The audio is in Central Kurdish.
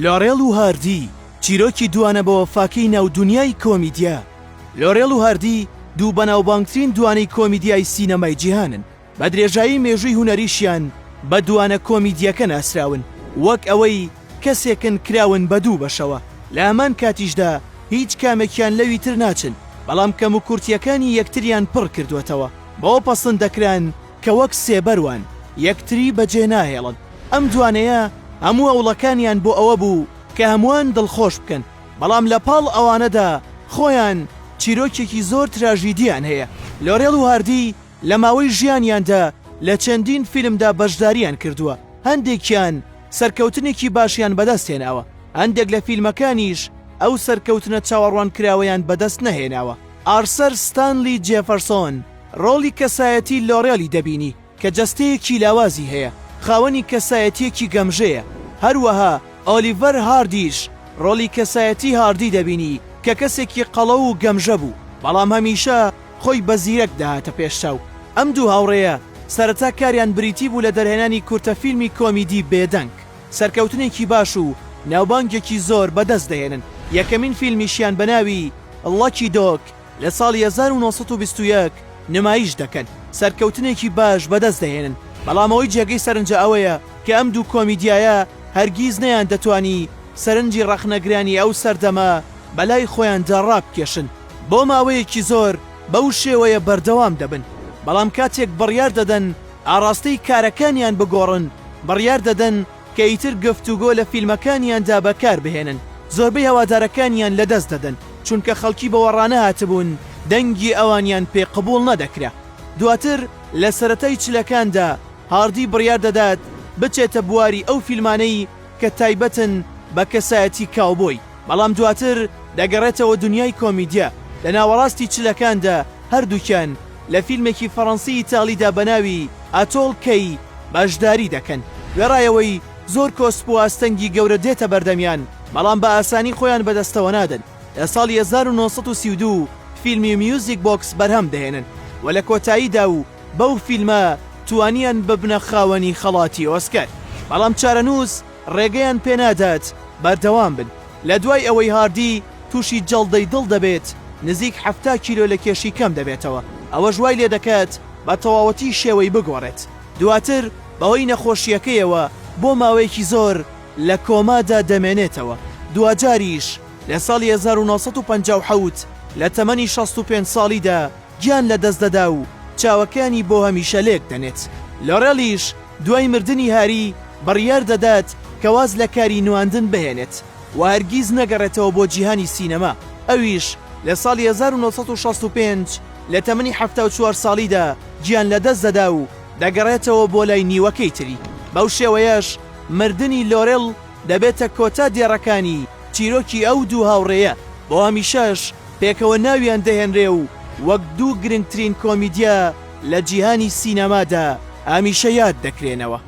لۆڕێڵ و هاردی چیرۆکی دوانە بە وەفاکەی ناو دنیای کۆمیدیا. لۆڕێڵ و هاردی دوو بەناوبانگترین دوانەی کۆمیدیای سینەمای جیهانن. بە درێژایی مێژووی هونەریشیان بە دوانە کۆمیدیەکە ناسراون، وەک ئەوەی کەسێکن کراون بە دوو بەشەوە. لە هەمان کاتیشدا هیچ کامێکیان لەوی تر ناچن، بەڵام کەم و کورتیەکانی یەکتریان پڕ کردوێتەوە، بەوە پەسەند دەکران کە وەک سێبەروان یەکتری بەجێ ناهێڵن. ئەم دوانەیە هەموو ئەوڵەکانیان بۆ ئەوە بوو کە هەمووان دڵخۆش بکەن، بەڵام لە پاڵ ئەوانەدا خۆیان چیرۆکێکی زۆر تراژیدیان هەیە. لۆڕێڵ و هاردی لە ماوەی ژیانیاندا لە چەندین فیلمدا بەشداریان کردووە، هەندێکیان سەرکەوتنێکی باشیان بەدەست هێناوە، هەندێک لە فیلمەکانیش ئەو سەرکەوتنە چاوەڕوان کراوەیان بەدەست نەهێناوە. ئارسەر ستانلی جێفەرسۆن ڕۆڵی کەسایەتی لۆڕێڵی دەبینی کە جەستەیەکی لاوازی هەیە، خاوەنی کەسایەتیەکی گەمژەیە. هەروەها ئۆلیڤەر هاردیش ڕۆڵی کەسایەتی هاردی دەبینی کە کەسێکی قەڵە و گەمژە بوو، بەڵام هەمیشە خۆی بە زیرەک داهاتە پێشچاو. ئەم دوو هاوڕێیە سەرەتا کاریان بریتی بوو لە دەرهێنانی کورتەفیلمی کۆمیدی بێدەنگ، سەرکەوتنێکی باش و ناوبانگێکی زۆر بەدەست دەهێنن. یەکەمین فیلمیشیان بە ناوی لەکی دۆک لە ساڵی 1921 نمایش دەکەن، سەرکەوتنێکی باش بەدەست دەهێنن، بەڵام ئەوەی جێگەی سەرنجە ئەوەیە کە ئەم دوو کۆمیدیایە هەرگیز نەیان دەتوانی سەرنجی ڕەخنەگرانی ئەو سەردەمە بەلای خۆیاندا ڕابکێشن. بۆ ماوەیەکی زۆر بەو شێوەیە بەردەوام دەبن، بەڵام کاتێک بڕیار دەدەن ئاڕاستەی کارەکانیان بگۆڕن، بڕیار دەدەن کە ئیتر گفتوگۆ لە فیلمەکانیاندا بەکار بهێنن، زۆربەی هەوادارەکانیان لەدەست دەدەن چونکە خەڵکی بەوەڕانە هاتبوون دەنگی ئەوانیان پێ قبول نەدەکرا. دواتر لە سەرەتای چلەکاندا هاردی بڕیار دەدات بچێتە بواری ئەو فیلمانەی کە تایبەتن بە کەسایەتی کاوبۆی، بەڵام دواتر دەگەڕێتەوە دنیای کۆمیدیا. لە ناوەڕاستی چلەکاندا هەردووکیان لە فیلمێکی فەڕەنسی ئیتاڵیدا بە ناوی ئاتۆڵ کەی باشداری دەکەن. وێڕایەوەی زۆر کۆسپ و ئاستەنگی گەورە دێتە بەردەمیان، بەڵام بە ئاسانی خۆیان بەدەستەوە نادەن. لە ساڵی 1932 فیلمی میوزیک بۆکس بەرهەم دەهێنن و لە کۆتاییدا و بەو فیلمە توانیان ببنە خاوەنی خەڵاتی ئۆسکار، بەڵام چارەنووس ڕێگەیان پێنادات بەردەوام بن. لە دوای ئەوەی هاردی تووشی جەڵدەی دڵ دەبێت، نزیک 70 کیلۆ لە کێشی کەم دەبێتەوە، ئەوە ژوای لێ دەکات بە تەواوەتی شێوەی بگۆڕێت. دواتر بەهۆی نەخۆشیەکەیەوە بۆ ماوەیەکی زۆر لە کۆمادا دەمێنێتەوە. دوجاریش لە ساڵی 1957 لە تەمەنی 65 ساڵیدا گیان لە دەست دەدا و چاوەکانی بۆ هەمیشە لێک دەنێت. لۆڕێڵیش دوای مردنی هاری بڕیار دەدات کە واز لە کاری نواندن بهێنێت و هەرگیز نەگەڕێتەوە بۆ جیهانی سینەما. ئەویش لە ساڵی 1965 لە تەمەنی 74 ساڵیدا گیان لە دەست دەدا و دەگەڕێتەوە بۆ لای نیوەکەی تری. بەو شێوەیەش مردنی لۆڕێڵ دەبێتە کۆتا دێڕەکانی چیرۆکی ئەو دوو هاوڕێیە، بۆ هەمیشەش پێکەوە ناویان دەهێنرێ و وەک دوو گرنگترین کۆمیدیا لە جیهانی سینەمادا هەمیشە یاد دەکرێنەوە.